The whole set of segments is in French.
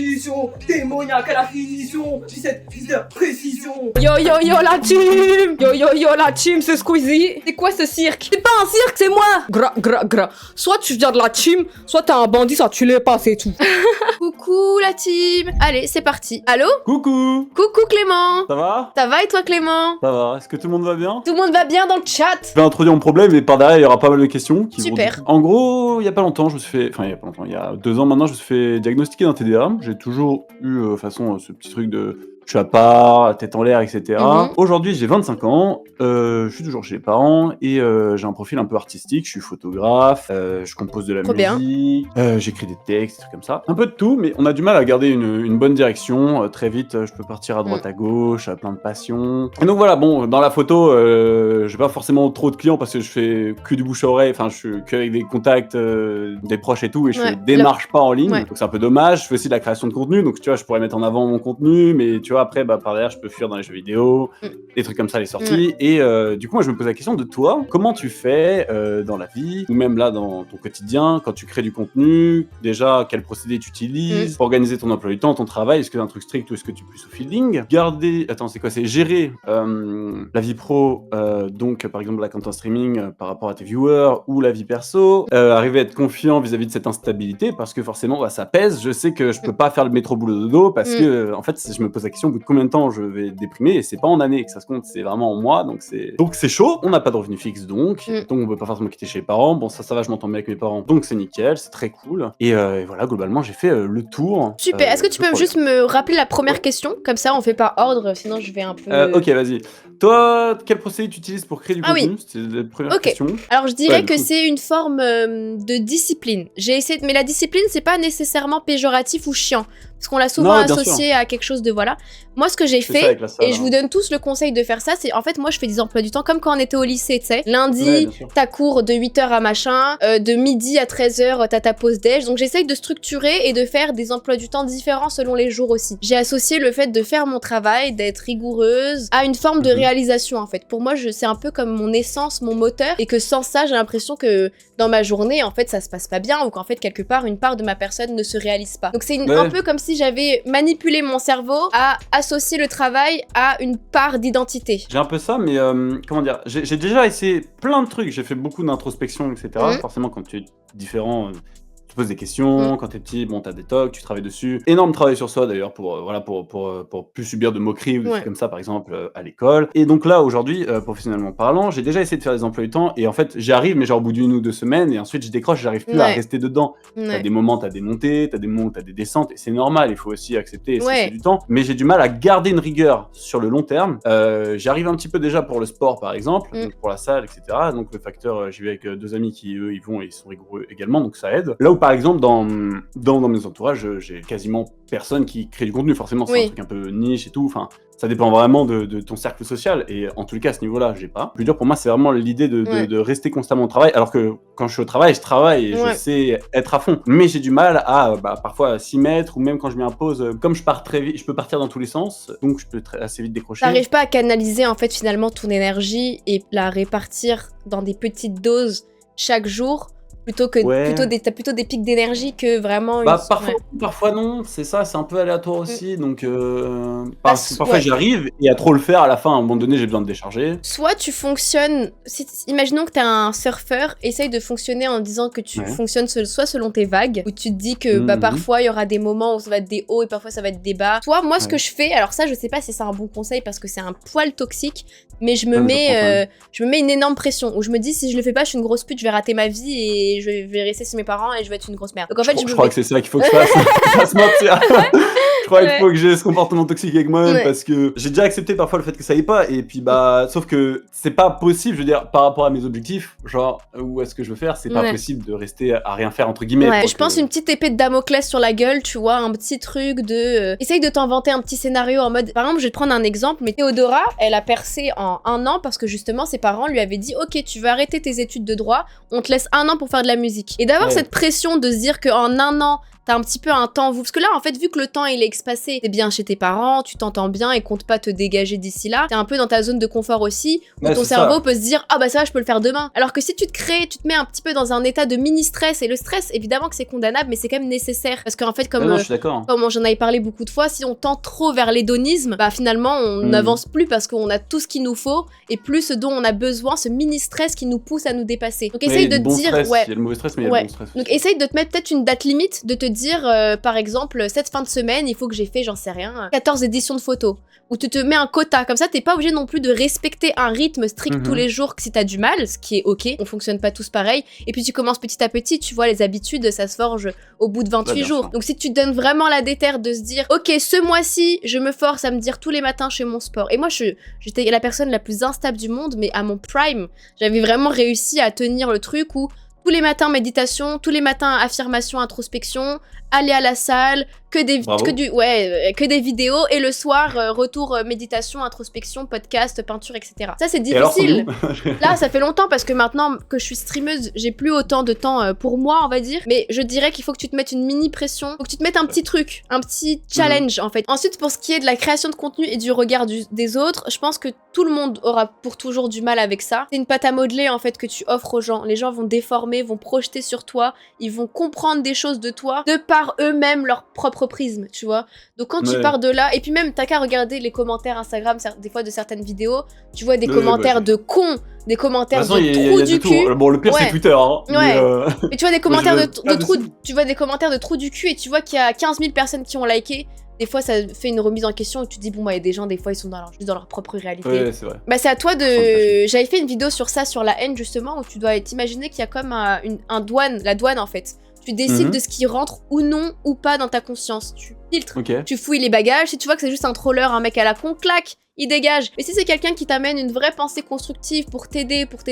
finition, démoniaque à la finition, 17 de précision. Yo yo yo la team. Yo yo yo la team, c'est Squeezie. C'est quoi ce cirque? C'est pas un cirque, c'est moi. Gras. Soit tu viens de la team, soit t'es un bandit, soit tu l'es pas, c'est tout. Coucou la team. Allez, c'est parti. Allô? Coucou. Coucou Clément. Ça va? Ça va et toi Clément? Ça va, est-ce que tout le monde va bien? Tout le monde va bien dans le chat? Je vais introduire mon problème et par derrière il y aura pas mal de questions qui Super. vont... En gros, il y a pas longtemps, je me suis fait... Enfin, il y a 2 ans maintenant, je me suis fait diagnostiquer d'un TDA. J'ai toujours eu, ce petit truc de... Je suis à part, tête en l'air, etc. Aujourd'hui, j'ai 25 ans, je suis toujours chez les parents et j'ai un profil un peu artistique. Je suis photographe, je compose de la Trop bien. musique, j'écris des textes, des trucs comme ça. Un peu de tout, mais on a du mal à garder une bonne direction. Très vite, je peux partir à droite à gauche, à plein de passions. Et donc voilà, bon, dans la photo, j'ai pas forcément trop de clients parce que je fais que du bouche à oreille, enfin, je suis qu'avec des contacts, des proches et tout, et je fais des démarches pas en ligne. Ouais. Donc c'est un peu dommage. Je fais aussi de la création de contenu, donc tu vois, je pourrais mettre en avant mon contenu, mais tu vois, après, par derrière, je peux fuir dans les jeux vidéo, des trucs comme ça, les sorties. Et du coup, moi, je me pose la question de toi, comment tu fais dans la vie, ou même là, dans ton quotidien, quand tu crées du contenu, déjà, quel procédé tu utilises pour organiser ton emploi du temps, ton travail, est-ce que c'est un truc strict ou est-ce que tu es plus au feeling? Garder, attends, c'est quoi? C'est gérer la vie pro, donc, par exemple, la content streaming par rapport à tes viewers, ou la vie perso, arriver à être confiant vis-à-vis de cette instabilité, parce que forcément, bah, ça pèse. Je sais que je peux pas faire le métro boulot dodo, parce que, en fait, je me pose la question, au bout de combien de temps je vais déprimer, et c'est pas en année que ça se compte, c'est vraiment en mois, donc c'est chaud. On n'a pas de revenu fixe, donc on peut pas forcément quitter chez les parents. Bon, ça va, je m'entends bien avec mes parents, donc c'est nickel, c'est très cool. Et voilà, globalement, j'ai fait le tour. Super, est-ce que tu peux juste me rappeler la première question? Comme ça, on fait par ordre, sinon je vais un peu... Ok, vas-y. Toi, quel procédé tu utilises pour créer du contenu? C'est la première question. Alors, je dirais que c'est une forme de discipline. J'ai essayé mais la discipline, c'est pas nécessairement péjoratif ou chiant. Parce qu'on l'a souvent associé à quelque chose de voilà. Moi, ce que j'ai fait, et je vous donne tous le conseil de faire ça, c'est en fait, moi, je fais des emplois du temps comme quand on était au lycée, tu sais. Lundi, t'as cours de 8h à machin, de midi à 13h, t'as ta pause déj. Donc, j'essaye de structurer et de faire des emplois du temps différents selon les jours aussi. J'ai associé le fait de faire mon travail, d'être rigoureuse, à une forme de réalisation, en fait. Pour moi, c'est un peu comme mon essence, mon moteur, et que sans ça, j'ai l'impression que dans ma journée, en fait, ça se passe pas bien, ou qu'en fait, quelque part, une part de ma personne ne se réalise pas. Donc, c'est un peu comme si j'avais manipulé mon cerveau à associer le travail à une part d'identité. J'ai un peu ça, mais comment dire, j'ai déjà essayé plein de trucs, j'ai fait beaucoup d'introspection, etc. Forcément, quand tu es différent, tu poses des questions, quand t'es petit, bon, t'as des tocs, tu travailles dessus. Énorme travail sur soi d'ailleurs pour plus subir de moqueries ou des trucs comme ça, par exemple, à l'école. Et donc là, aujourd'hui, professionnellement parlant, j'ai déjà essayé de faire des emplois du temps et en fait, j'y arrive, mais genre au bout d'1 ou 2 semaines et ensuite je décroche, j'arrive plus à rester dedans. T'as des moments, t'as des montées, t'as des moments où t'as des descentes et c'est normal, il faut aussi accepter et c'est du temps. Mais j'ai du mal à garder une rigueur sur le long terme. J'y arrive un petit peu déjà pour le sport, par exemple, donc pour la salle, etc. Donc le facteur, j'y vais avec 2 amis qui, eux, ils vont et ils sont rigoureux également, donc ça aide. Là où par exemple, dans mes entourages, j'ai quasiment personne qui crée du contenu. Forcément, c'est un truc un peu niche et tout. Enfin, ça dépend vraiment de ton cercle social. Et en tous les cas, à ce niveau-là, j'ai pas. Le plus dur pour moi, c'est vraiment l'idée de rester constamment au travail. Alors que quand je suis au travail, je travaille et je sais être à fond. Mais j'ai du mal à parfois s'y mettre, ou même quand je m'y impose, comme je pars très vite, je peux partir dans tous les sens. Donc, je peux assez vite décrocher. T'arrives pas à canaliser en fait finalement ton énergie et la répartir dans des petites doses chaque jour. T'as plutôt des pics d'énergie que vraiment... Parfois non, c'est ça, c'est un peu aléatoire aussi, donc parfois j'y arrive, et à trop le faire, à la fin, à un moment donné, j'ai besoin de décharger. Soit tu fonctionnes, imaginons que t'es un surfeur, essaye de fonctionner en disant que tu fonctionnes soit selon tes vagues, où tu te dis que parfois il y aura des moments où ça va être des hauts et parfois ça va être des bas. Toi, moi ce que je fais, alors ça je sais pas si c'est un bon conseil parce que c'est un poil toxique, mais je me mets une énorme pression, où je me dis si je le fais pas, je suis une grosse pute, je vais rater ma vie et je vais rester chez mes parents et je vais être une grosse merde. Donc en fait, je crois que c'est ça qu'il faut que je fasse. Pas se mentir. Je crois qu'il faut que j'ai ce comportement toxique avec moi-même parce que j'ai déjà accepté parfois le fait que ça aille pas et puis sauf que c'est pas possible, je veux dire, par rapport à mes objectifs, genre où est-ce que je veux faire, c'est pas possible de rester à rien faire entre guillemets. Je pense une petite épée de Damoclès sur la gueule, tu vois, un petit truc de essaye de t'inventer un petit scénario en mode, par exemple, je vais te prendre un exemple, mais Théodora, elle a percé en 1 an parce que justement ses parents lui avaient dit ok, tu veux arrêter tes études de droit, on te laisse 1 an pour faire de la musique. Et d'avoir cette pression de se dire qu'en 1 an t'as un petit peu un temps, parce que là, en fait, vu que le temps il est espacé, t'es bien chez tes parents, tu t'entends bien et compte pas te dégager d'ici là, t'es un peu dans ta zone de confort aussi, où ton cerveau peut se dire, ah bah ça va, je peux le faire demain. Alors que si tu te mets un petit peu dans un état de mini-stress, et le stress, évidemment que c'est condamnable, mais c'est quand même nécessaire. Parce qu'en fait, comme j'en avais parlé beaucoup de fois, si on tend trop vers l'hédonisme, bah finalement, on n'avance plus parce qu'on a tout ce qu'il nous faut, et plus ce dont on a besoin, ce mini-stress qui nous pousse à nous dépasser. Donc essaye de te dire, il y a le mauvais stress, mais il y a le bon stress. Donc essaye de te mettre peut-être une date limite, de te dire, par exemple, cette fin de semaine, il faut que j'ai fait, j'en sais rien, 14 éditions de photos. Ou tu te mets un quota, comme ça t'es pas obligé non plus de respecter un rythme strict tous les jours si t'as du mal, ce qui est ok, on fonctionne pas tous pareil, et puis tu commences petit à petit, tu vois, les habitudes, ça se forge au bout de 28 jours. Donc si tu te donnes vraiment la déterre de se dire, ok, ce mois-ci, je me force à me dire tous les matins je fais mon sport. Et moi, j'étais la personne la plus instable du monde, mais à mon prime, j'avais vraiment réussi à tenir le truc où tous les matins méditation, tous les matins affirmation, introspection, aller à la salle, que des vidéos, et le soir, retour méditation, introspection, podcast, peinture, etc. Ça, c'est difficile. Là, ça fait longtemps, parce que maintenant que je suis streameuse, j'ai plus autant de temps pour moi, on va dire. Mais je dirais qu'il faut que tu te mettes une mini pression, faut que tu te mettes un petit truc, un petit challenge, en fait. Ensuite, pour ce qui est de la création de contenu et du regard des autres, je pense que tout le monde aura pour toujours du mal avec ça. C'est une pâte à modeler, en fait, que tu offres aux gens. Les gens vont déformer, vont projeter sur toi, ils vont comprendre des choses de toi de par eux-mêmes leur propre prisme, tu vois. Donc quand tu pars de là, et puis même t'as qu'à regarder les commentaires Instagram des fois de certaines vidéos, tu vois des commentaires de cons, des commentaires de trous du cul. Bon, le pire c'est Twitter, hein. Mais tu vois des commentaires de trous, tu vois des commentaires de trous du cul, et tu vois qu'il y a 15 000 personnes qui ont liké. Des fois, ça fait une remise en question, et tu te dis, bon, bah, il y a des gens, des fois, ils sont juste dans leur propre réalité. Ouais, c'est vrai. Bah, c'est à toi de... J'avais fait une vidéo sur ça, sur la haine, justement, où tu dois t'imaginer qu'il y a comme la douane, en fait. Tu décides de ce qui rentre ou non, ou pas dans ta conscience. Tu filtres, tu fouilles les bagages. Si tu vois que c'est juste un troller, un mec à la con, clac, il dégage. Mais si c'est quelqu'un qui t'amène une vraie pensée constructive pour t'aider, pour te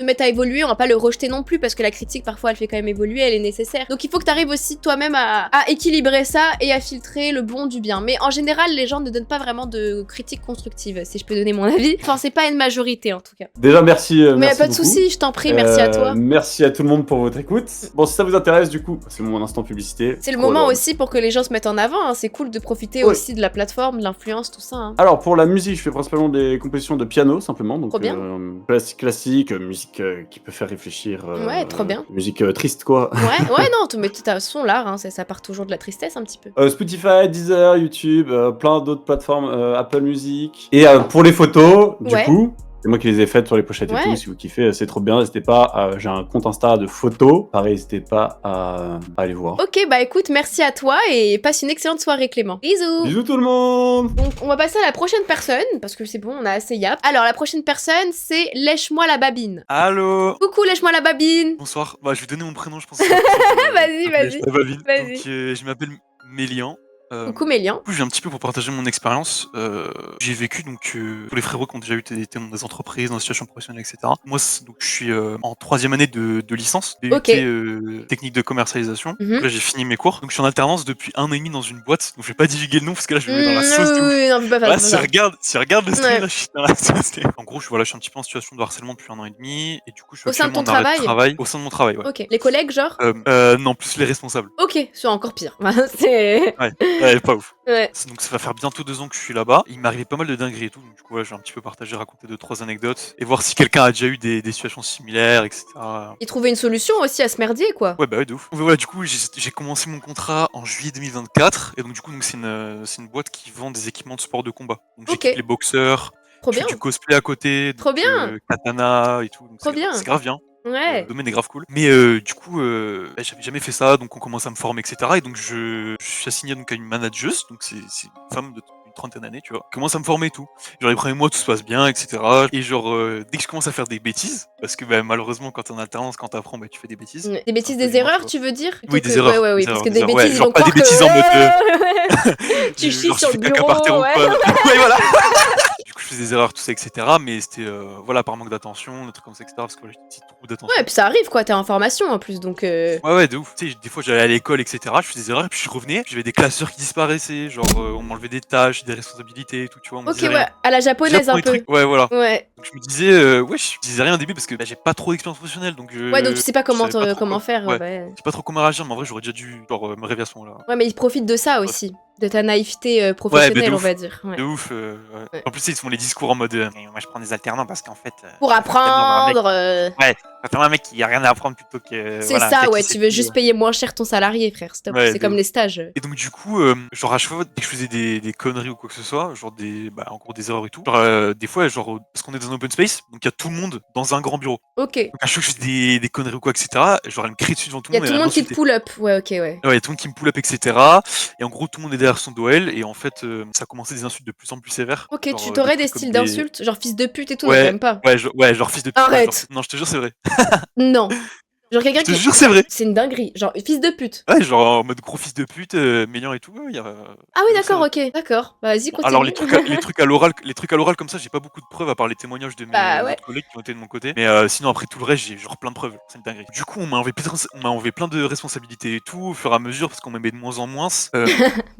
mettre à évoluer, on va pas le rejeter non plus, parce que la critique, parfois, elle fait quand même évoluer, elle est nécessaire. Donc il faut que t'arrives aussi toi-même à équilibrer ça et à filtrer le bon du bien. Mais en général, les gens ne donnent pas vraiment de critiques constructives, si je peux donner mon avis. Enfin, c'est pas une majorité, en tout cas. Déjà, merci. Mais merci pas de soucis, je t'en prie, merci à toi. Merci à tout le monde pour votre écoute. Bon, si ça vous intéresse, du coup, c'est mon instant publicité. C'est le moment aussi pour que les gens se mettent en avant, hein. C'est cool de profiter aussi de la plateforme, de l'influence, tout ça. Hein. Alors, pour la musique, je fais principalement des compositions de piano, simplement. Donc, trop bien. Classique, musique qui peut faire réfléchir. Ouais, trop bien. Musique triste, quoi. Ouais, non, mais de toute façon, l'art, hein, ça part toujours de la tristesse, un petit peu. Spotify, Deezer, YouTube, plein d'autres plateformes, Apple Music. Et pour les photos, du coup... C'est moi qui les ai faites sur les pochettes et tout, si vous kiffez, c'est trop bien, n'hésitez pas, j'ai un compte Insta de photos, pareil, n'hésitez pas à aller voir. Ok, bah écoute, merci à toi et passe une excellente soirée Clément. Bisous. Bisous tout le monde. Donc on va passer à la prochaine personne, parce que c'est bon, on a assez yap. Alors la prochaine personne, c'est Lèche-moi la babine. Allô. Coucou Lèche-moi la babine. Bonsoir, bah je vais donner mon prénom je pense. Vas-y. Donc je m'appelle Mélian. Coucou Mélian. Du coup, je viens un petit peu pour partager mon expérience. J'ai vécu donc tous les frérots qui ont déjà été dans des entreprises, dans des situations professionnelles, etc. Moi, donc je suis en 3e année de licence, BUT technique de commercialisation. Donc là, j'ai fini mes cours. Donc je suis en alternance depuis 1 an et demi dans une boîte. Donc je vais pas divulguer le nom parce que là, je vais dans la sauce. Non, pas là, si regarde le stream, là, je suis dans la sauce. En gros, je suis un petit peu en situation de harcèlement depuis 1 an et demi, et du coup, je suis au sein de ton travail. Au sein de mon travail, ouais. Ok. Les collègues, genre non, plus les responsables. Ok, c'est encore pire. C'est... Ouais, pas ouf. Ouais. Donc ça va faire bientôt 2 ans que je suis là-bas. Il m'est arrivé pas mal de dingueries et tout, donc du coup je vais un petit peu partager, raconter 2-3 anecdotes et voir si quelqu'un a déjà eu des situations similaires, etc. Et trouver une solution aussi à ce merdier, quoi. Ouais, bah ouais, de ouf. Voilà, du coup j'ai commencé mon contrat en juillet 2024 et donc du coup c'est une boîte qui vend des équipements de sport de combat. Donc j'équipe les boxeurs, je fais du cosplay à côté, trop bien. Katana et tout. Donc c'est grave bien. Ouais. Le domaine est grave cool. Mais du coup, j'avais jamais fait ça, donc on commence à me former, etc. Et donc je suis assigné donc à une manageuse, donc c'est une femme d'une 30aine d'années, tu vois. Elle commence à me former et tout. Genre les premiers mois, tout se passe bien, etc. Et genre, dès que je commence à faire des bêtises, parce que malheureusement, quand t'es en alternance, quand t'apprends, tu fais des bêtises. Des bêtises, des erreurs, tu veux dire? Oui, des erreurs. Ouais, parce que des bêtises, genre pas des bêtises en mode... tu chies sur le bureau, ouais, voilà. Du coup, je faisais des erreurs, tout ça, etc. Mais c'était voilà, par manque d'attention, des trucs comme ça, etc. Parce que j'ai trop d'attention. Ouais, puis ça arrive quoi, t'es en formation en plus, donc. Ouais, de ouf. Tu sais, des fois j'allais à l'école, etc. Je faisais des erreurs, et puis je revenais, puis j'avais des classeurs qui disparaissaient, genre on m'enlevait des tâches, des responsabilités et tout, tu vois. On me Ok, disait ouais, rien. à la japonaise J'apprends un les peu. trucs. Ouais, voilà. Ouais. Donc je me disais, ouais, je disais rien au début parce que j'ai pas trop d'expérience professionnelle, donc Ouais, donc tu sais pas je savais pas trop comment quoi. faire. Ouais. Ouais. Je sais pas trop comment réagir, mais en vrai j'aurais déjà dû genre, me réveiller à ce moment-là. Ouais, mais ils profitent de ça Bref. aussi, de ta naïveté Ouais, mais professionnelle, de on ouf. va dire. Ouais. De ouf. Ouais. Ouais. En plus, ils se font les discours en mode moi je prends des alternants parce qu'en fait. Pour je préfère tellement avoir un mec. apprendre. Ouais, je préfère un mec qui a rien à apprendre plutôt que. C'est Voilà, un ça, gars ouais, qui sait tu veux tout. juste payer moins cher ton salarié, frère, stop. Ouais, C'est de comme ouf. les stages. Et donc du coup, genre à chaque fois, dès que je faisais des conneries ou quoi que ce soit, genre en gros des erreurs et tout, genre des fois, genre, parce qu'on est dans un open space, donc il y a tout le monde dans un grand bureau. Ok. Donc à chaque fois que je faisais des conneries ou quoi, etc., genre elle me crie dessus devant tout Il y le a monde tout et le elle monde qui te m'insultait. pull up. Ouais, ok, ouais. Ouais, il y a tout le monde qui me pull up, etc. Et en gros, tout le monde est derrière son doel, et en fait, ça commençait des insultes de plus en plus sévères. Ok, Genre, tu des t'aurais des trucs comme styles des. d'insultes, genre fils de pute et tout, non, Ouais, t'aimes pas. ouais, genre fils de pute. Ouais, genre Arrête. Non, je te jure, c'est vrai. Non. Genre quelqu'un Je te qui. jure, c'est vrai. C'est une dinguerie. Genre fils de pute. Ouais, genre en mode gros fils de pute, méliant et tout. Ouais, Ah oui, je te jure, c'est d'accord, vrai. ok. D'accord. Bah, vas-y, Bon, alors continue. les trucs à l'oral comme ça, j'ai pas beaucoup de preuves à part les témoignages de mes Bah ouais. autres collègues qui ont été de mon côté. Mais sinon après tout le reste, j'ai genre plein de preuves. C'est une dinguerie. Du coup, on m'a enlevé plein de responsabilités et tout au fur et à mesure parce qu'on m'aimait de moins en moins.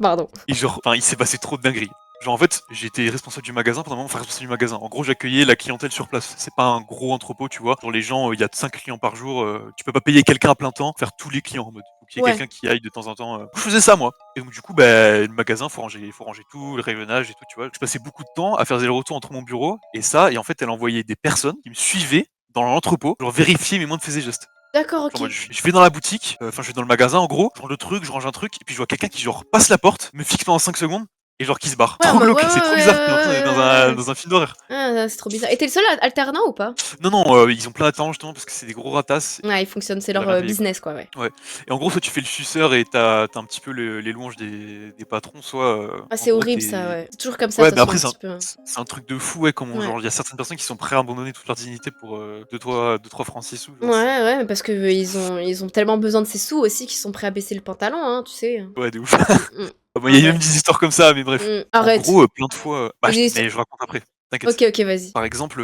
Pardon. Et genre, enfin, il s'est passé trop de dingueries. Genre en fait, j'étais responsable du magasin pendant un moment, enfin responsable du magasin. En gros, j'accueillais la clientèle sur place. C'est pas un gros entrepôt, tu vois. Genre les gens, il y a 5 clients par jour, tu peux pas payer quelqu'un à plein temps, faire tous les clients en mode. Faut qu'il y ait Ouais. quelqu'un qui aille de temps en temps. Je faisais ça moi. Et donc du coup, bah, le magasin, faut ranger tout, le rayonnage et tout, tu vois. Je passais beaucoup de temps à faire des allers-retours entre mon bureau et ça, et en fait, elle envoyait des personnes qui me suivaient dans l'entrepôt, genre vérifier mes moindres faits et gestes. D'accord, Genre, en ok. mode, je vais dans la boutique, enfin je vais dans le magasin en gros, je range le truc, je range un truc, et puis je vois quelqu'un qui genre passe la porte, me fixe pendant 5 secondes, et genre qui se barre. Ouais, Trop ouais, glauque, ouais, c'est trop ouais, bizarre, t'as l'impression d'être ouais. dans un film d'horreur. Ah, c'est trop bizarre. Et t'es le seul alternant ou pas? Non, ils ont plein d'attentes justement parce que c'est des gros ratasses. Ouais, ils fonctionnent, c'est Ils veulent leur rien payer, business, quoi, ouais. quoi. Ouais. Et en gros, soit tu fais le suceur et t'as un petit peu les louanges des patrons, soit. Ah, en c'est gros, horrible ça, ouais. C'est toujours comme ça, Ouais, de mais toute après, façon, un petit peu. Hein. c'est un truc de fou, ouais, comment Ouais. genre, il y a certaines personnes qui sont prêtes à abandonner toute leur dignité pour 2-3 francs 6 sous. Ouais, ouais, mais parce que ils ont tellement besoin de ces sous aussi qu'ils sont prêts à baisser le pantalon, hein, tu sais. Ouais, de ouf. Mm. Ah bah, il y a Ouais. même des histoires comme ça, mais bref. En Arrête. gros, plein de fois. Bah, Des- mais je raconte après, t'inquiète. Ok, ok, vas-y. Par exemple,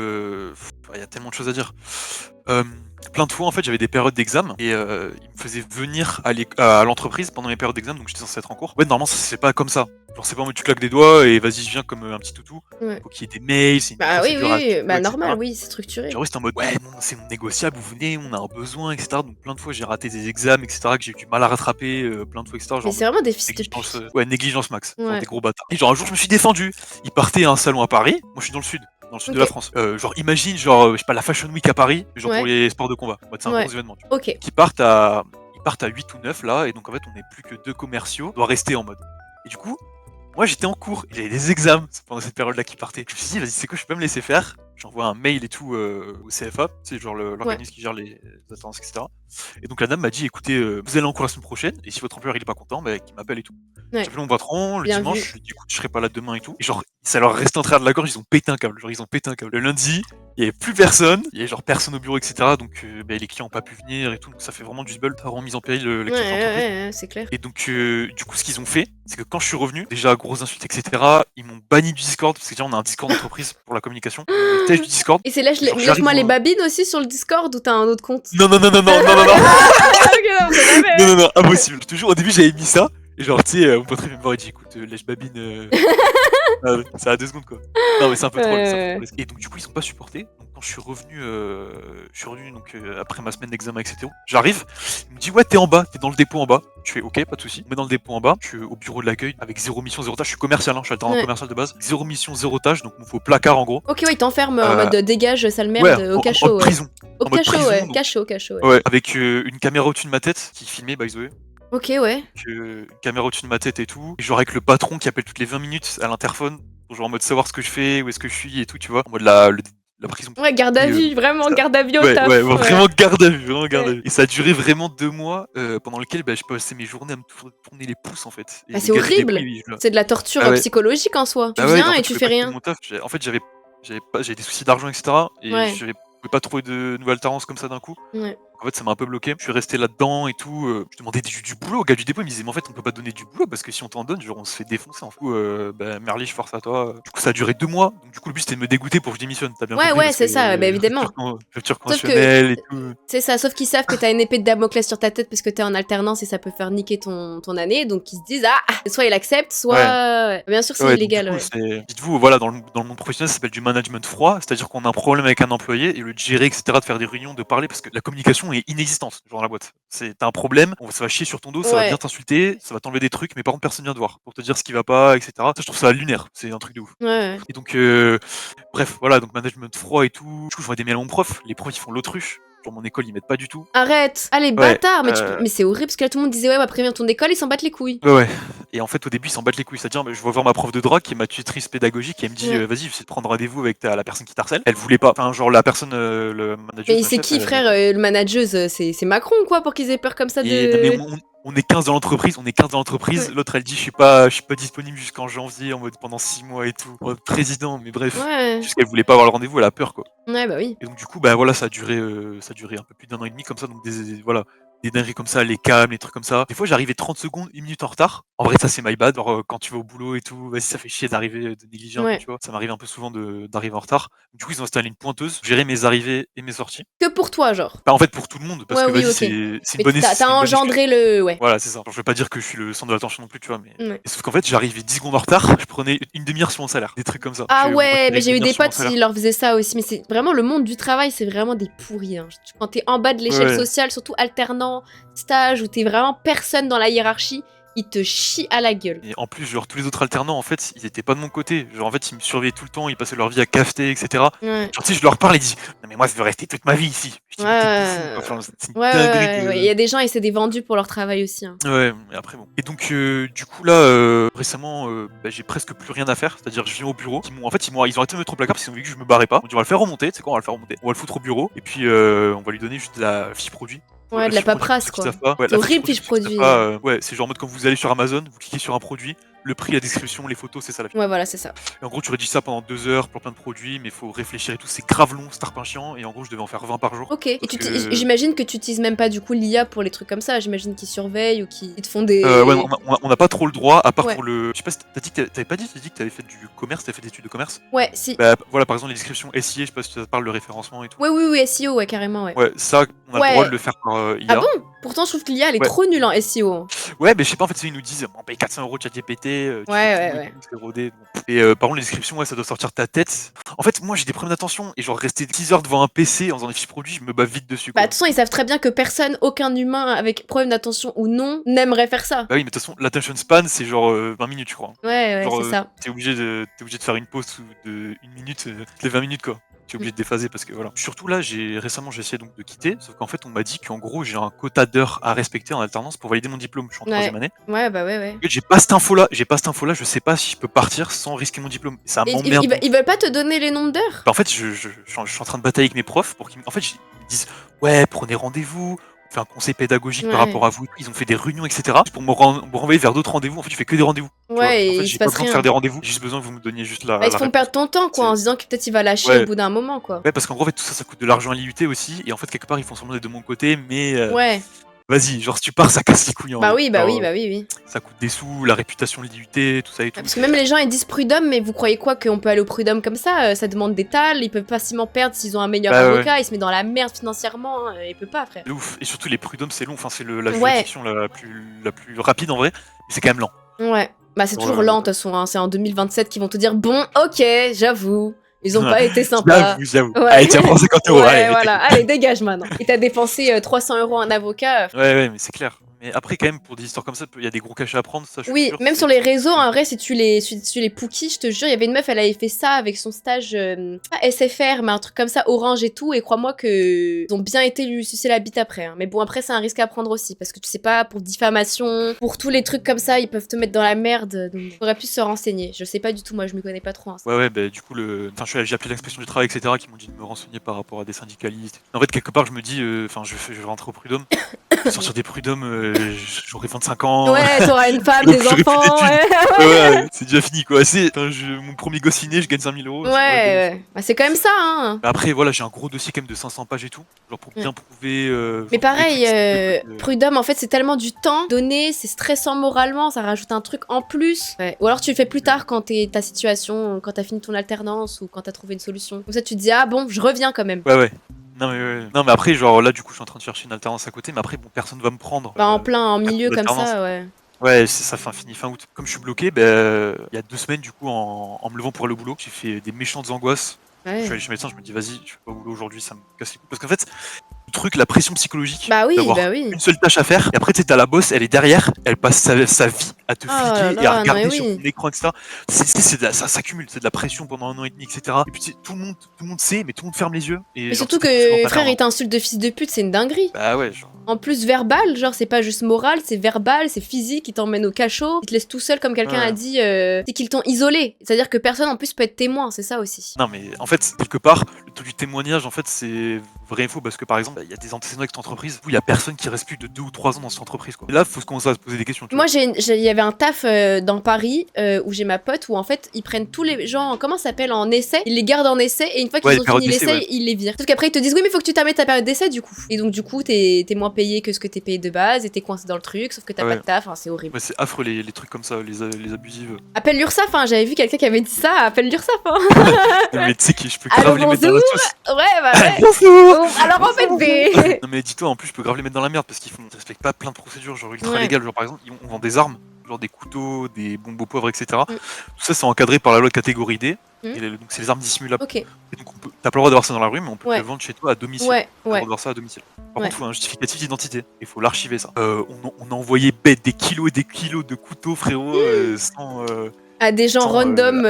il y a tellement de choses à dire. Plein de fois, en fait, j'avais des périodes d'examen et ils me faisaient venir à l'entreprise pendant mes périodes d'examen, donc j'étais censé être en cours. Ouais, normalement, ça c'est pas comme ça. Genre, c'est pas en mode tu claques des doigts et vas-y, je viens comme un petit toutou. Ouais. Faut qu'il y ait des mails, c'est une Bah oui, procédure à suivre, bah etc. normal, oui, c'est structuré. Genre, c'était en mode ouais, non, c'est non négociable, vous venez, on a un besoin, etc. Donc, plein de fois, j'ai raté des examens, etc. Que j'ai eu du mal à rattraper, plein de fois, etc. Mais Genre, c'est vraiment des fils de négligence, pute. ouais, négligence max. Genre, Ouais. des gros bâtards. Et genre, un jour, je me suis défendu. Ils partaient à un salon à Paris. Moi, je suis dans le sud de la Ok. France. Genre, imagine, genre, je sais pas, la Fashion Week à Paris, mais genre Ouais. pour les sports de combat. En mode, c'est un Ouais. gros événement. Tu vois. Ok. Ils partent à 8 ou 9 là, et donc en fait, on n'est plus que 2 commerciaux. On doit rester en mode. Et du coup, moi, j'étais en cours. J'avais des examens pendant cette période-là qui partaient. Je me suis dit, vas-y, c'est quoi, je peux pas me laisser faire. J'envoie un mail et tout au CFA, c'est genre l'organisme qui gère les assurances, etc. Et donc la dame m'a dit, écoutez, vous allez en cours la semaine prochaine, et si votre employeur il est pas content, bah, qu'il m'appelle et tout. Ouais. J'ai appelé mon patron le Bien dimanche, vu. je lui ai dit, écoute, je serai pas là demain et tout. Et genre, ça leur restait en travers de la gorge, ils ont pété un câble. Genre, ils ont pété un câble. Le lundi, il y avait plus personne, il y avait genre personne au bureau, etc. Donc bah, les clients ont pas pu venir et tout, donc ça fait vraiment du zbeul, ça a remis en péril l'activité d'entreprise. Ouais, c'est clair. Et donc, du coup, ce qu'ils ont fait, c'est que quand je suis revenu, déjà, grosses insultes, etc., ils m'ont banni du Discord, parce que déjà, on a un Discord d'entreprise pour la communication. Ils tèchent du Discord. Et c'est lèche-moi les babines aussi sur le Discord ou t'as un autre compte? Non. Ok, non, c'est jamais. Non, impossible. Je te jure, au début, j'avais mis ça, et genre, tu sais, mon pote vient me voir et dit, écoute, lèche babine, ça a 2 secondes, quoi. Non, mais c'est un peu trop. Et donc, du coup, ils sont pas supportés. Donc, quand je suis revenu donc, après ma semaine d'examen, etc., j'arrive, il me dit, ouais, t'es en bas, t'es dans le dépôt en bas. Je fais, ok, pas de soucis. On me met dans le dépôt en bas, je suis au bureau de l'accueil avec 0 mission, 0 tâche. Je suis commercial, hein, je suis alternant commercial de base. 0 mission, 0 tâche, donc il me faut placard en gros. Ok, ouais, ils t'enferment en mode dégage, sale merde, Ouais, au cachot. en prison. Au en mode cachot, prison, ouais. donc. Cachot, ouais. Ouais, avec une caméra au-dessus de ma tête qui filmait, by the way. Ok, ouais. Une caméra au-dessus de ma tête et tout. Et genre avec le patron qui appelle toutes les 20 minutes à l'interphone, genre en mode savoir ce que je fais, où est-ce que je suis et tout, tu vois. En mode la prison. Ouais, garde à vue, vraiment, garde à vue au Ouais, taf. ouais, vraiment garde à vue, vraiment garde à vue. Et ça a duré vraiment 2 mois, pendant lequel je passais mes journées à me tourner les pouces en fait. Et Ah, c'est les gars disaient, horrible. oui, C'est de la torture Ah ouais. psychologique en soi. Tu Bah ouais, viens en fait, et je tu pouvais fais pas quitter rien. mon taf. En fait, j'avais des soucis d'argent, etc. Et Ouais. je pouvais pas trouver de nouvelles altérances comme ça d'un coup. Ouais. En fait, ça m'a un peu bloqué. Je suis resté là-dedans et tout. Je demandais du boulot au gars du dépôt. Il me disait, mais en fait, on peut pas donner du boulot parce que si on t'en donne, genre, on se fait défoncer. En fait, Merli, je force à toi. Du coup, ça a duré 2 mois. Donc, du coup, le but, c'était de me dégoûter pour que je démissionne. T'as bien compris. Ouais, c'est ça, bah, évidemment. Rupture conventionnelle et tout. C'est ça, sauf qu'ils savent que t'as une épée de Damoclès sur ta tête parce que t'es en alternance et ça peut faire niquer ton année. Donc, ils se disent, soit il accepte, soit. Bien sûr, c'est illégal. Dites-vous, voilà, dans le monde professionnel, ça s'appelle du management froid. C'est-à-dire qu'on a un problème avec un employé et le gérer, etc., de faire des réunions, de parler, parce que la communication est inexistante, genre dans la boîte. T'as un problème, ça va chier sur ton dos, ça va bien t'insulter, ça va t'enlever des trucs, mais par contre, personne vient te voir pour te dire ce qui va pas, etc. Ça, je trouve ça lunaire, c'est un truc de ouf. Et donc, bref, voilà, donc management froid et tout. Du coup, je vois des mails à mon prof, les profs, ils font l'autruche. Genre, mon école, ils mettent pas du tout. Arrête! Ah, les bâtards! Mais c'est horrible parce que là, tout le monde disait, ouais, préviens ton école, ils s'en battent les couilles. Ouais. Et en fait, au début, ils s'en battent les couilles. C'est-à-dire, je vais voir ma prof de droit qui est ma tutrice pédagogique et elle me dit, vas-y, j'essaie de prendre rendez-vous avec la personne qui t'harcèle. Elle voulait pas. Enfin, genre, la personne, le manager. Mais c'est qui, frère, le manageuse? C'est Macron, quoi, pour qu'ils aient peur comme ça de. Mais on est 15 dans l'entreprise. L'autre, elle dit, je suis pas disponible jusqu'en janvier, en mode pendant 6 mois et tout. En mode président, mais bref. Juste qu'elle voulait pas avoir le rendez-vous, elle a peur, quoi. Ouais, bah oui. Et donc, du coup, bah voilà, ça a duré un peu plus d'1 an et demi comme ça. Donc, des dingueries comme ça, les cams, les trucs comme ça. Des fois, j'arrivais 30 secondes, 1 minute en retard. En vrai, ça, c'est my bad. Genre, quand tu vas au boulot et tout, vas-y, ça fait chier d'arriver, de négliger un peu, tu vois. Ça m'arrive un peu souvent d'arriver en retard. Du coup, ils ont installé une pointeuse, gérer mes arrivées et mes sorties. Que pour toi, genre? Bah, en fait, pour tout le monde, parce que vas-y, c'est une bonne excuse. T'as engendré le. Ouais. Voilà, c'est ça. Genre, je veux pas dire que je suis le centre de l'attention non plus, tu vois, mais. Sauf qu'en fait, j'arrivais 10 secondes en retard, je prenais une demi-heure sur mon salaire. Des trucs comme ça. Ah ouais, mais j'ai eu des potes qui leur faisaient ça aussi. Mais c'est vraiment le monde du travail, c'est vraiment des pourris. Hein. Quand t'es en bas de l'échelle sociale, surtout alternant, stage, où t'es vraiment personne dans la hiérarchie, ils te chient à la gueule. Et en plus, genre, tous les autres alternants, en fait, ils étaient pas de mon côté. Genre, en fait, ils me surveillaient tout le temps, ils passaient leur vie à cafeter, etc. Genre, tu sais, je leur parle, ils disent, non, mais moi, je veux rester toute ma vie ici. Je dis, c'est une dinguerie. Il y a des gens, et c'est des vendus pour leur travail aussi. Hein. Ouais, mais après, bon. Et donc, du coup, là, récemment, j'ai presque plus rien à faire. C'est-à-dire, je viens au bureau. Ils ont arrêté de mettre au placard parce qu'ils ont vu que je me barrais pas. On dit, on va le faire remonter, tu sais quoi, on va le faire remonter. On va le foutre au bureau. Et puis, on va lui donner juste de la fiche produit. Ouais, de la paperasse, quoi. C'est horrible, fiche produit. Ouais, c'est genre en mode quand vous allez sur Amazon, vous cliquez sur un produit, le prix, la description, les photos, c'est ça la fiche. Ouais, voilà, c'est ça. Et en gros, tu rédiges ça pendant 2 heures pour plein de produits, mais il faut réfléchir et tout. C'est grave long, c'est tarpin chiant. Et en gros, je devais en faire 20 par jour. Ok. Et j'imagine que tu utilises même pas du coup l'IA pour les trucs comme ça. J'imagine qu'ils surveillent ou qu'ils te font des. Ouais, on n'a pas trop le droit, à part pour le. Je sais pas si t'as dit que t'avais dit que t'avais fait du commerce, t'avais fait des études de commerce. Ouais, si. Bah voilà, par exemple, les descriptions SIA, je sais pas si ça te parle de référencement et tout. Oui, SEO, ouais, carrément, ouais. Ouais, ça, on a le droit de le faire par IA. Ah bon? Pourtant, je trouve que l'IA, elle est trop nulle en SEO. Hein. Ouais, mais je sais pas, en fait, ils nous disent, on paye 400 € de ChatGPT. Ouais. Et par contre, les descriptions, ça doit sortir de ta tête. En fait, moi, j'ai des problèmes d'attention. Et genre, rester 10 heures devant un PC en faisant des fiches produits, je me bats vite dessus. Bah, de toute façon, ils savent très bien que personne, aucun humain avec problème d'attention ou non, n'aimerait faire ça. Bah oui, mais de toute façon, l'attention span, c'est genre 20 minutes, je crois. Ouais, c'est ça. T'es obligé de faire une pause de 1 minute, les 20 minutes, quoi. Tu es obligé de déphaser parce que voilà. Surtout là, récemment j'ai essayé donc de quitter, sauf qu'en fait on m'a dit qu'en gros j'ai un quota d'heures à respecter en alternance pour valider mon diplôme. Je suis en 3e année. Ouais. En fait, j'ai pas cette info là, je sais pas si je peux partir sans risquer mon diplôme. Ça m'emmerde. Ils veulent pas te donner les nombres d'heures? Bah, en fait, je suis en train de batailler avec mes profs pour qu'ils me disent ouais, prenez rendez-vous. On fait un conseil pédagogique par rapport à vous. Ils ont fait des réunions, etc. pour me renvoyer vers d'autres rendez-vous. En fait, je fais que des rendez-vous. Ouais, et en fait, il j'ai se pas passe besoin de faire des rendez-vous. J'ai juste besoin que vous me donniez juste la. Ils te font perdre ton temps, quoi, en se disant que peut-être il va lâcher au bout d'un moment, quoi. Ouais, parce qu'en gros, en fait, tout ça, ça coûte de l'argent à l'IUT aussi. Et en fait, quelque part, ils font semblant d'être de mon côté, mais. Ouais. Vas-y, genre si tu pars, ça casse les couilles. Bah oui. Ça coûte des sous, la réputation de l'IUT, tout ça et tout. Parce que même les gens ils disent prud'homme, mais vous croyez quoi qu'on peut aller au prud'homme comme ça? Ça demande des tals, ils peuvent facilement perdre s'ils ont un meilleur avocat, il se met dans la merde financièrement, il peut pas, frère. C'est ouf. Et surtout les prud'hommes, c'est long, enfin c'est la juridiction la plus rapide en vrai, mais c'est quand même lent. Ouais, bah c'est toujours lent de toute façon, hein. C'est en 2027 qu'ils vont te dire bon, ok, j'avoue. Ils ont pas été sympas. J'avoue. Ouais. Allez, tiens, prends 50 €. Allez, dégage maintenant. Et t'as dépensé 300 € en avocat. Ouais, mais c'est clair. Mais après, quand même, pour des histoires comme ça, il y a des gros cachets à prendre. Ça, je suis sûr, même sur les réseaux, en vrai, si tu les pookies, je te jure, il y avait une meuf, elle avait fait ça avec son stage, pas SFR, mais un truc comme ça, Orange et tout. Et crois-moi qu'ils ont bien été lui sucer la bite après. Hein. Mais bon, après, c'est un risque à prendre aussi. Parce que tu sais pas, pour diffamation, pour tous les trucs comme ça, ils peuvent te mettre dans la merde. Donc, faudrait plus se renseigner. Je sais pas du tout, moi, je me connais pas trop. Hein, ouais, bah, du coup, j'ai appelé l'inspection du travail, etc., qui m'ont dit de me renseigner par rapport à des syndicalistes. En fait, quelque part, je me dis, je vais rentrer au prud'homme. Sortir des prud'hommes, j'aurai 25 ans. Ouais, t'auras une femme, Donc, des j'aurai plus enfants. d'études. Ouais, Ouais, c'est déjà fini quoi. Mon premier gosse ciné, je gagne 5000 euros. ouais. Bah, c'est quand même ça, hein. Mais après, voilà, j'ai un gros dossier quand même de 500 pages et tout. Genre pour bien prouver. Mais pareil, des trucs, Prud'homme, en fait, c'est tellement du temps donné, c'est stressant moralement, ça rajoute un truc en plus. Ouais. Ou alors tu le fais plus tard quand t'es ta situation, quand t'as fini ton alternance ou quand t'as trouvé une solution. Comme ça, tu te dis, ah bon, je reviens quand même. Ouais. Non mais après, genre là, du coup, je suis en train de chercher une alternance à côté, mais après, bon, personne va me prendre. Bah, en milieu comme d'alternance. ça, ouais. Ouais, ça fini fin août. Comme je suis bloqué, il y a 2 semaines, du coup, en me levant pour aller au boulot, j'ai fait des méchantes angoisses. Je suis allé chez le médecin, je me dis, vas-y, je fais pas au boulot aujourd'hui, ça me casse les couilles. Parce qu'en fait, le truc, la pression psychologique Bah oui, d'avoir une seule tâche à faire, et après, tu sais, t'as la boss, elle est derrière, elle passe sa vie à te fliquer et à regarder sur ton écran, etc. Ça s'accumule, c'est de la pression pendant 1 an et demi, etc. Et puis, tu sais, tout le monde sait, mais tout le monde ferme les yeux. Mais surtout que frère, il t'insulte de fils de pute, c'est une dinguerie. Bah ouais, genre. En plus, verbal, genre, c'est pas juste moral, c'est verbal, c'est physique, il t'emmène au cachot, il te laisse tout seul, comme quelqu'un a dit, c'est qu'ils t'ont isolé. C'est-à-dire que personne en plus peut être témoin, c'est ça aussi. Non, mais en fait, quelque part, le taux du témoignage, en fait, c'est vrai et faux, parce que par exemple, il y a des antécédents avec cette entreprise où il y a personne qui reste plus de 2 ou 3 ans dans cette entreprise, quoi. Et là, il faut se commencer à se poser des questions. Moi, il y avait un taf dans Paris où j'ai ma pote où en fait, ils prennent tous les gens, comment ça s'appelle, en essai, ils les gardent en essai et une fois qu'ils ont fini l'essai, ils les virent. Sauf qu'après, ils te disent, oui, mais faut que tu termines ta période d'essai du coup. Et donc, du coup, t'es moins payé que ce que t'es payé de base et t'es coincé dans le truc, sauf que t'as pas de taf, c'est horrible. Ouais, c'est affreux les trucs comme ça, les abusives. Appelle l'URSSAF, hein, j'avais vu quelqu'un qui avait dit ça, appelle l'URSSAF. Hein. Mais tu sais que je peux grave les mettre dans la sauce. Ouais, bah ouais. Bonjour. Alors en fait, des... Non mais dis-toi, en plus je peux grave les mettre dans la merde parce qu'ils respectent pas plein de procédures genre ultra légales, genre par exemple on vend des armes, genre des couteaux, des bombes au poivre, etc. Tout ça c'est encadré par la loi de catégorie D, et donc c'est les armes dissimulables. Ok. Et donc t'as pas le droit d'avoir ça dans la rue, mais on peut le vendre chez toi à domicile. Ouais. On peut avoir ça à domicile. Par contre, il faut un justificatif d'identité. Il faut l'archiver ça. On a envoyé bête des kilos et des kilos de couteaux, frérot, sans. À des gens random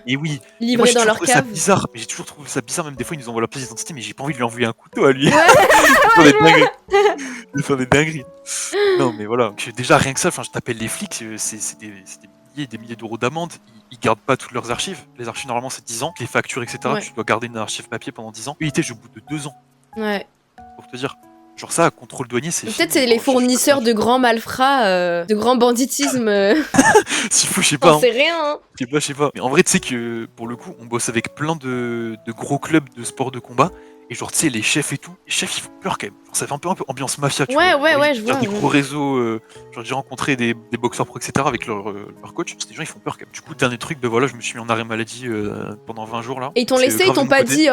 et oui. livrés dans leur cave. Ça bizarre, mais j'ai toujours trouvé ça bizarre, même des fois ils nous envoient leur pièce d'identité, mais j'ai pas envie de lui envoyer un couteau à lui. Il fait des dingueries. Non mais voilà, déjà rien que ça, je t'appelle les flics, c'est des milliers d'euros d'amende, ils gardent pas toutes leurs archives. Les archives normalement c'est 10 ans, les factures, etc. Tu dois garder une archive papier pendant 10 ans. Unité, au bout de 2 ans. Ouais. Pour te dire. Genre ça, contrôle douanier, c'est. Peut-être c'est les fournisseurs de grands malfrats, de grands banditisme. S'il faut, je sais pas. On sait rien. Hein. Je sais pas. Mais en vrai, tu sais que pour le coup, on bosse avec plein de gros clubs de sport de combat. Et genre, tu sais, les chefs et tout, les chefs ils font peur quand même. Genre, ça fait un peu ambiance mafia, tu vois. Ouais, je vois. Des gros réseaux, genre j'ai rencontré des boxeurs pro, etc. avec leur coach. Ces gens ils font peur quand même. Du coup, dernier truc, voilà, je me suis mis en arrêt maladie pendant 20 jours là. Et ils t'ont laissé, ils t'ont pas dit,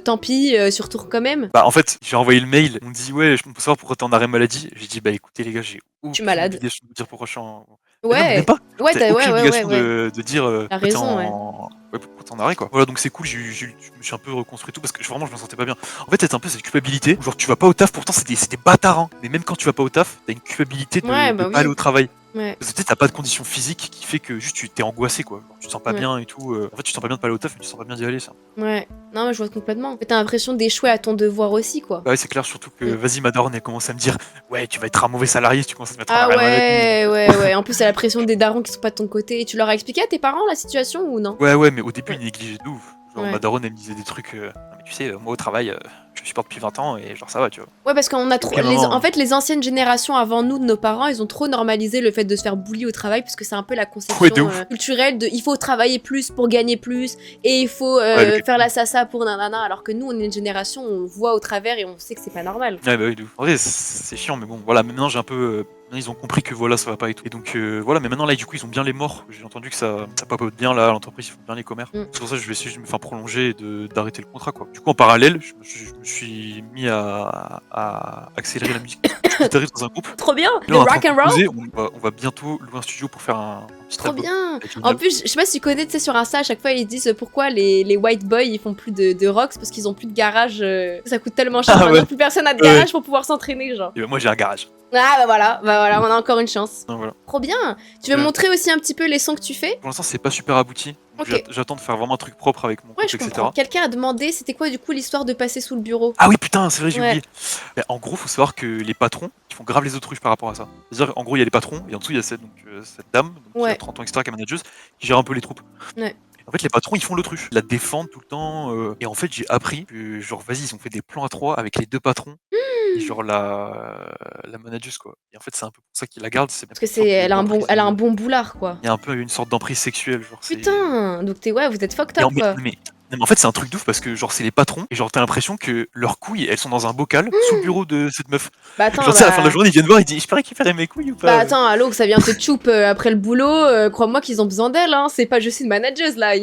tant pis, surtout quand même. Bah en fait, j'ai envoyé le mail, on me dit, ouais, on peut savoir pourquoi t'es en arrêt maladie. J'ai dit, bah écoutez les gars, j'ai aucune obligation de dire pourquoi je suis en. Ouais, non, même pas. Ouais, t'as aucune obligation de dire t'as raison, pourquoi t'es en arrêt quoi. Voilà, donc c'est cool, je me suis un peu reconstruit tout parce que vraiment je me sentais pas bien. En fait, c'est un peu cette culpabilité, genre tu vas pas au taf, pourtant c'est des bâtards, hein. Mais même quand tu vas pas au taf, t'as une culpabilité de pas aller au travail. Ouais. Parce que t'as pas de conditions physiques qui fait que juste tu t'es angoissé quoi. Genre, tu te sens pas bien et tout. En fait, tu te sens pas bien de pas aller au taf, mais tu te sens pas bien d'y aller ça. Ouais, non, mais je vois complètement. T'as l'impression d'échouer à ton devoir aussi quoi. Bah ouais, c'est clair, surtout que vas-y, ma daronne, elle commence à me dire, ouais, tu vas être un mauvais salarié si tu commences à te mettre en arrêt maladie. Ouais. En plus, t'as la pression des darons qui sont pas de ton côté. Et tu leur as expliqué à tes parents la situation ou non? Ouais, mais au début, ils négligeaient de ouf. Genre, ma daronne, elle me disait des trucs. Non, mais tu sais, moi au travail, je me supporte depuis 20 ans et genre ça va, tu vois. Ouais, parce qu'on a trop. En fait, les anciennes générations avant nous, de nos parents, ils ont trop normalisé le fait de se faire bully au travail, parce que c'est un peu la conception culturelle de il faut travailler plus pour gagner plus et il faut faire la sasa pour nanana. Alors que nous, on est une génération où on voit au travers et on sait que c'est pas normal. Ouais, bah oui, de ouf. En vrai, c'est chiant, mais bon, voilà, maintenant j'ai un peu. Ils ont compris que voilà, ça va pas et tout. Et donc voilà, mais maintenant là, du coup, ils ont bien les morts. J'ai entendu que ça papote bien là, l'entreprise, ils font bien les commerces. C'est pour ça que je vais essayer de me faire prolonger et d'arrêter le contrat, quoi. Du coup, en parallèle, je me suis mis à accélérer la musique guitariste dans un groupe. Trop bien, le rock and roll. On va bientôt louer un studio pour faire un petit Trop bien. En plus, je sais pas si tu connais, tu sais, sur Insta, à chaque fois, ils disent pourquoi les white boys, ils font plus de rock, c'est parce qu'ils ont plus de garage. Ça coûte tellement cher. Maintenant, plus personne a de garage pour pouvoir s'entraîner, genre. Et moi, j'ai un garage. Ah bah voilà, on a encore une chance. Non, voilà. Trop bien. Tu veux montrer aussi un petit peu les sons que tu fais? Pour l'instant, c'est pas super abouti. J'attends de faire vraiment un truc propre avec mon coach, etc. Quelqu'un a demandé, c'était quoi du coup l'histoire de passer sous le bureau? Ah oui, putain, c'est vrai, j'ai oublié. En gros, faut savoir que les patrons, ils font grave les autruches par rapport à ça. C'est-à-dire, en gros, il y a les patrons, et en dessous, il y a cette dame, qui a 30 ans, etc., qui est manageuse, qui gère un peu les troupes. Ouais. En fait, les patrons, ils font l'autruche. Ils la défendent tout le temps. Et en fait, j'ai appris que, genre, vas-y, ils ont fait des plans à 3 avec les 2 patrons. et genre la manageuse, quoi. Et en fait, c'est un peu pour ça qu'il la garde. C'est Parce que elle a un bon boulard, quoi. Il y a un peu une sorte d'emprise sexuelle, genre. Putain, donc vous êtes fucked up, quoi. Mais en fait, c'est un truc de ouf parce que genre c'est les patrons et genre t'as l'impression que leurs couilles elles sont dans un bocal sous le bureau de cette meuf. Bah attends, genre à la fin de la journée ils viennent voir, ils disent je peux récupérer mes couilles ou pas? Bah attends, allô, que ça vient te choup après le boulot, crois-moi qu'ils ont besoin d'elle, hein. C'est pas juste une manageuse là, ils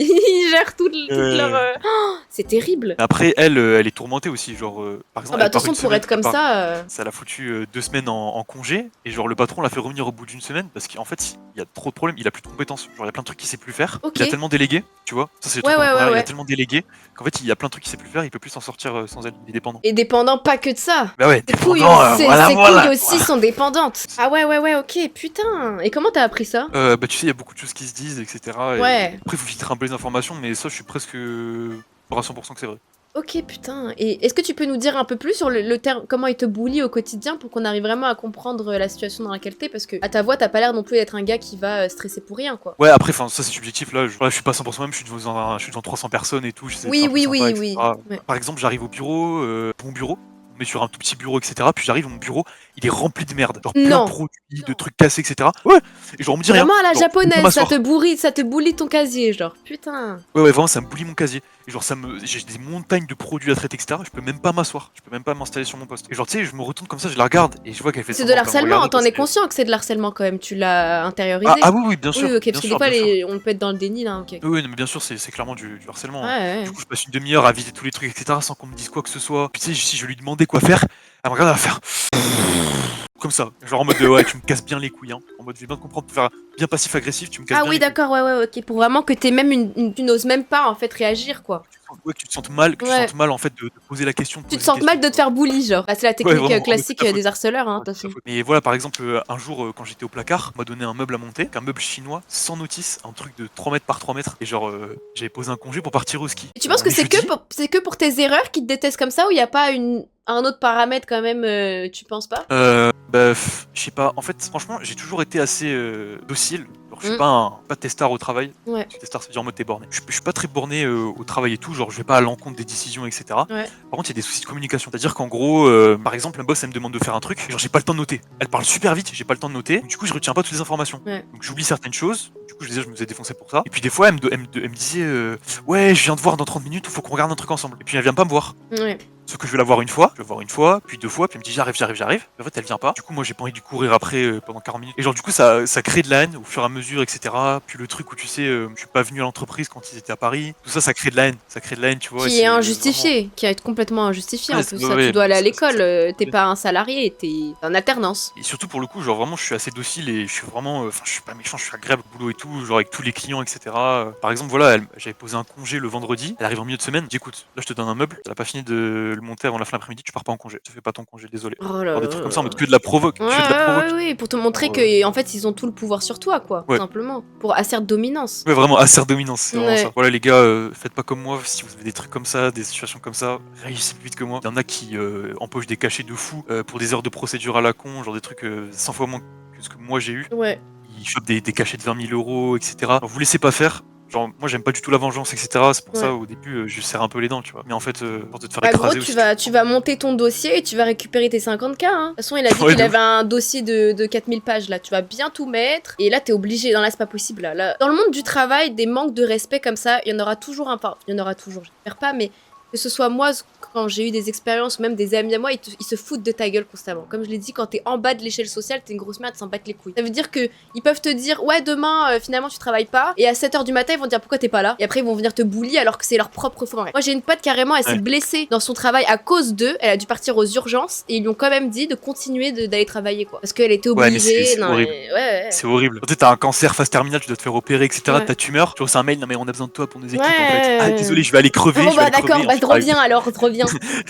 gèrent toute leur. Oh, c'est terrible. Après elle est tourmentée aussi, genre par exemple. Ah bah attention pour être comme ça. Ça l'a foutu 2 semaines en congé et genre le patron l'a fait revenir au bout d'une semaine parce qu'en fait il y a trop de problèmes, il a plus de compétences, genre il y a plein de trucs qu'il sait plus faire. Ok. Il a tellement délégué, tu vois. Ça c'est le truc il a tellement délégué qu'en fait il y a plein de trucs qu'il sait plus faire, il peut plus s'en sortir sans elle, il est dépendant. Et dépendant pas que de ça. Bah ouais, ses couilles, couilles aussi sont dépendantes. Ah ouais, ok, putain. Et comment t'as appris ça? Bah tu sais, il y a beaucoup de choses qui se disent, etc. Ouais. Et après, il faut filtrer un peu les informations, mais ça, je suis presque à 100% que c'est vrai. Ok, putain. Et est-ce que tu peux nous dire un peu plus sur le terme, comment il te bully au quotidien pour qu'on arrive vraiment à comprendre la situation dans laquelle t'es? Parce que à ta voix, t'as pas l'air non plus d'être un gars qui va stresser pour rien, quoi. Ouais, après, ça c'est subjectif, là, je suis pas 100% même, je suis devant 300 personnes et tout. Oui. Ouais. Ouais. Par exemple, j'arrive au bureau, mon bureau, mais sur un tout petit bureau, etc. Puis j'arrive, mon bureau, il est rempli de merde. Genre plein de produits, de trucs cassés, etc. Ouais, et genre on me dit rien. Vraiment à la genre, japonaise, ça te bully ton casier, genre, putain. Ouais, vraiment, ça me bully mon casier. Et genre, j'ai des montagnes de produits à traiter, etc. Je peux même pas m'asseoir, je peux même pas m'installer sur mon poste. Et genre, tu sais, je me retourne comme ça, je la regarde et je vois qu'elle fait C'est de l'harcèlement, t'en es conscient que c'est de l'harcèlement quand même, tu l'as intériorisé. Ah oui, bien sûr. Oui, ok, parce que des fois, on peut être dans le déni là, ok. Oui, mais bien sûr, c'est clairement du harcèlement. Ouais. Du coup, je passe une demi-heure à vider tous les trucs, etc. sans qu'on me dise quoi que ce soit. Puis tu sais, si je lui demandais quoi faire, elle me regarde à faire. Comme ça, genre en mode ouais, tu me casses bien les couilles, hein. En mode, je vais bien te comprendre pour faire bien passif-agressif, tu me casses bien. Ah oui, d'accord, ouais, ok. Pour vraiment que tu n'oses même pas en fait réagir, quoi. Ouais, que tu te sentes mal, en fait de poser la question. Tu te sens mal de te faire bully, genre. Bah, c'est la technique classique des harceleurs, hein, de toute façon. Mais voilà, par exemple, un jour, quand j'étais au placard, on m'a donné un meuble à monter, un meuble chinois, sans notice, un truc de 3 mètres par 3 mètres. Et genre, j'avais posé un congé pour partir au ski. Et tu penses que c'est que pour tes erreurs qu'ils te détestent comme ça, ou il y a pas un autre paramètre quand même, tu penses pas? Bah, je sais pas. En fait, franchement, j'ai toujours été assez docile. Je suis pas testard au travail. Ouais. Testard, ça veut dire en mode t'es borné. Je suis pas très borné au travail et tout. Genre, je vais pas à l'encontre des décisions, etc. Ouais. Par contre, il y a des soucis de communication. C'est-à-dire qu'en gros, par exemple, un boss, elle me demande de faire un truc. Genre, j'ai pas le temps de noter. Elle parle super vite, j'ai pas le temps de noter. Donc, du coup, je retiens pas toutes les informations. Ouais. Donc, j'oublie certaines choses. Du coup, je me faisais défoncer pour ça. Et puis, des fois, elle me disait ouais, je viens te voir dans 30 minutes, faut qu'on regarde un truc ensemble. Et puis, elle vient pas me voir. Ouais. Sauf que je vais la voir une fois, puis 2 fois, puis elle me dit j'arrive. Et en fait, elle vient pas. Du coup, moi, j'ai pas envie de courir après pendant 40 minutes. Et genre, du coup, ça crée de la haine au fur et à mesure, etc. Puis le truc où tu sais, je suis pas venu à l'entreprise quand ils étaient à Paris. Tout ça, ça crée de la haine, tu vois. Qui est injustifié, qui est complètement injustifié. En plus, ça, tu dois aller à l'école, t'es pas un salarié, t'es en alternance. Et surtout pour le coup, genre vraiment, je suis assez docile et je suis vraiment, enfin, je suis pas méchant, je suis agréable au boulot et tout, genre avec tous les clients, etc. Par exemple, voilà, j'avais posé un congé le vendredi. Elle arrive en milieu de semaine. Écoute, là, je te donne un meuble. T'as pas fini de le monter avant la fin de l'après-midi. Tu pars pas en congé, tu fais pas ton congé, désolé. Oh là des trucs comme ça en mode que de la provoque. Oui, pour te montrer que en fait ils ont tout le pouvoir sur toi, quoi, tout simplement. Pour assert dominance. Ouais, vraiment, assert dominance, c'est vraiment ça. Voilà, les gars, faites pas comme moi, si vous avez des trucs comme ça, des situations comme ça, réagissez plus vite que moi. Il y en a qui empochent des cachets de fou pour des heures de procédure à la con, genre des trucs 100 fois moins que ce que moi j'ai eu. Ouais. Ils chopent des cachets de 20 000 €, etc. Alors, vous laissez pas faire. Genre, moi j'aime pas du tout la vengeance, etc. C'est pour ça au début je serre un peu les dents, tu vois. Mais en fait, pour te faire écraser gros, aussi. tu vas monter ton dossier et tu vas récupérer tes 50K. Hein. De toute façon, il a dit qu'il avait un dossier de 4000 pages là. Tu vas bien tout mettre. Et là, t'es obligé. Non, là, c'est pas possible. Là. Dans le monde du travail, des manques de respect comme ça, il y en aura toujours un. Enfin, il y en aura toujours. J'espère pas, mais que ce soit moi, quand j'ai eu des expériences, ou même des amis à moi, ils se foutent de ta gueule constamment. Comme je l'ai dit, quand t'es en bas de l'échelle sociale, t'es une grosse merde, t'en battent les couilles. Ça veut dire que ils peuvent te dire, ouais, demain, finalement, tu travailles pas. Et à 7h du matin, ils vont dire, pourquoi t'es pas là? Et après, ils vont venir te bully alors que c'est leur propre faute. Moi, j'ai une pote carrément, elle s'est blessée dans son travail à cause d'eux. Elle a dû partir aux urgences. Et ils lui ont quand même dit de continuer d'aller travailler, quoi. Parce qu'elle était obligée. C'est horrible. C'est horrible. Quand t'as un cancer phase terminale, tu dois te faire opérer, etc. Ta tumeur, tu reçois un mail, non mais on a besoin de toi pour nos équipes en fait. Ah, désolé, je vais aller crever. Bon, bah d'accord, bah reviens alors, reviens.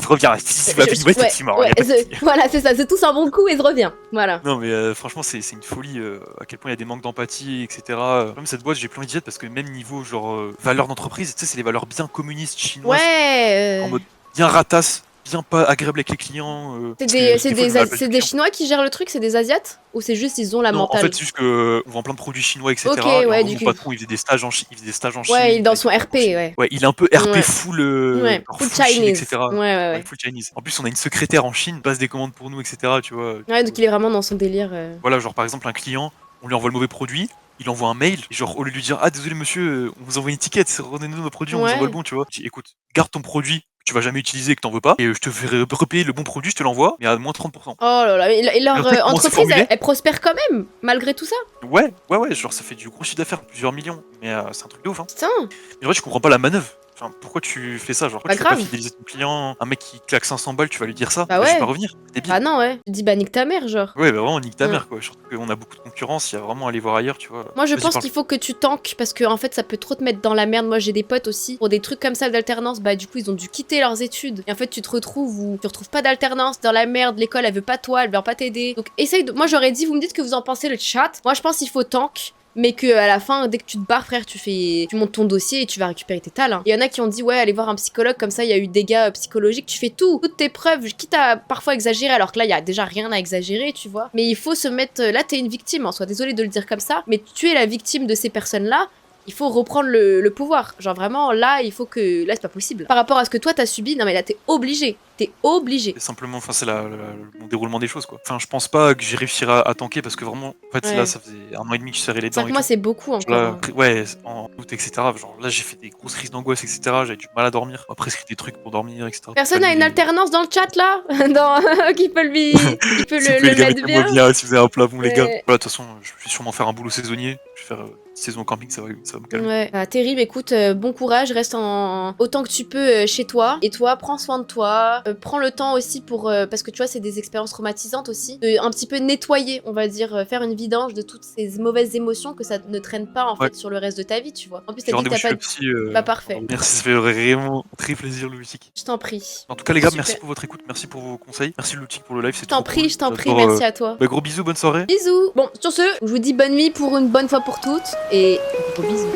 Reviens, si tu vas voilà, c'est ça, c'est tous un bon coup et je reviens. Voilà. Non, mais franchement, c'est une folie à quel point il y a des manques d'empathie, etc. Même cette boîte, j'ai plus envie d'y être parce que même niveau, genre, valeurs d'entreprise, tu sais, c'est les valeurs bien communistes chinoises. Ouais. En mode bien ratasse. bien pas agréable avec les clients. C'est des Chinois qui gèrent le truc, c'est des Asiates? Ou c'est juste ils ont la Non, en mentale? fait, c'est juste qu'on vend plein de produits chinois, etc. Ok, Et en ouais, gros, du mon coup. patron, il faisait des stages en Chine. Ouais, dans son il RP, ouais. Ouais, il est un peu RP Ouais. full, Ouais, genre full full Chine, Chinese. etc. Ouais. Full Chinese. En plus, on a une secrétaire en Chine, passe des commandes pour nous, etc. Tu vois. Ouais, donc il est vraiment dans son délire. Voilà, genre par exemple, un client, on lui envoie le mauvais produit, il envoie un mail, et genre au lieu de lui dire ah désolé monsieur, on vous envoie une étiquette, redonnez-nous nos produits, on vous envoie le bon, tu vois. Je dis écoute, garde ton produit que tu vas jamais utiliser, que t'en veux pas, et je te ferai repayer le bon produit, je te l'envoie, mais à moins 30%. Oh là là, et leur Après, comment c'est entreprise, formulé elle prospère quand même, malgré tout ça. Ouais, genre ça fait du gros chiffre d'affaires, plusieurs millions, mais c'est un truc de ouf, hein. Putain. Mais en vrai, je comprends pas la manœuvre. Enfin, pourquoi tu fais ça? Genre, pourquoi Pas tu fais pas grave. fidéliser ton client? Un mec qui claque 500 balles, tu vas lui dire ça? Bah Je vais ouais. pas revenir. C'est débile. Ah non, ouais. Tu dis bah nique ta mère, genre. Ouais, bah vraiment, nique ta mère, quoi. Surtout qu'on a beaucoup de concurrence, il y a vraiment à aller voir ailleurs, tu vois. Moi, je Vas-y, pense parle. qu'il faut que tu tankes parce que en fait, ça peut trop te mettre dans la merde. Moi, j'ai des potes aussi pour des trucs comme ça d'alternance. Bah, du coup, ils ont dû quitter leurs études. Et en fait, tu te retrouves où tu retrouves pas d'alternance dans la merde. L'école, elle veut pas toi, elle veut pas t'aider. Donc, essaye de. Moi, j'aurais dit, vous me dites que vous en pensez le chat. Moi, je pense qu'il faut tank. Mais que à la fin, dès que tu te barres, frère, tu montes ton dossier et tu vas récupérer tes tales. Il y en a qui ont dit ouais, allez voir un psychologue, comme ça il y a eu des dégâts psychologiques. Tu fais toutes tes preuves, quitte à parfois exagérer, alors que là il y a déjà rien à exagérer, tu vois. Mais il faut se mettre. Là, t'es une victime, en soi. Désolée de le dire comme ça, mais tu es la victime de ces personnes-là. Il faut reprendre le pouvoir. Genre vraiment, là, il faut que. Là, c'est pas possible. Par rapport à ce que toi t'as subi, non mais là, t'es obligé. T'es obligé. C'est simplement, enfin, c'est mon déroulement des choses, quoi. Enfin, je pense pas que j'y réussirai à tanker parce que vraiment, en fait, Ouais. là, ça faisait 1 an et demi que je serrais les dents. 5 mois, c'est beaucoup encore. Là, ouais, en août, etc. Genre là, j'ai fait des grosses crises d'angoisse, etc. J'avais du mal à dormir. On m'a prescrit des trucs pour dormir, etc. Personne a une alternance dans le chat là qui peut lui. Qui peut S'il le les gars, mettre bien. mettez-moi bien, si vous avez un plafond, les Ouais. gars. Voilà, de toute façon, je vais sûrement faire un boulot saisonnier. Je vais faire saison camping, ça va me calmer. Ouais, bah, terrible, écoute, bon courage, reste autant que tu peux chez toi. Et toi, prends soin de toi. Prends le temps aussi pour... parce que tu vois, c'est des expériences traumatisantes aussi. De un petit peu nettoyer, on va dire, faire une vidange de toutes ces mauvaises émotions que ça ne traîne pas en fait sur le reste de ta vie, tu vois. En plus, t'as dit que t'as pas... Psy, Bah parfait. Merci, ça fait vraiment très plaisir, le Lutique. Je t'en prie. En tout cas, les gars, Super. merci pour votre écoute, merci pour vos conseils. Merci, le Lutique, pour le live, c'est Je t'en trop prie, cool. je t'en prie, J'adore, merci à toi. Bah, gros bisous, bonne soirée. Bisous. Bon, sur ce, je vous dis bonne nuit pour une bonne fois pour toutes. Et gros bisous.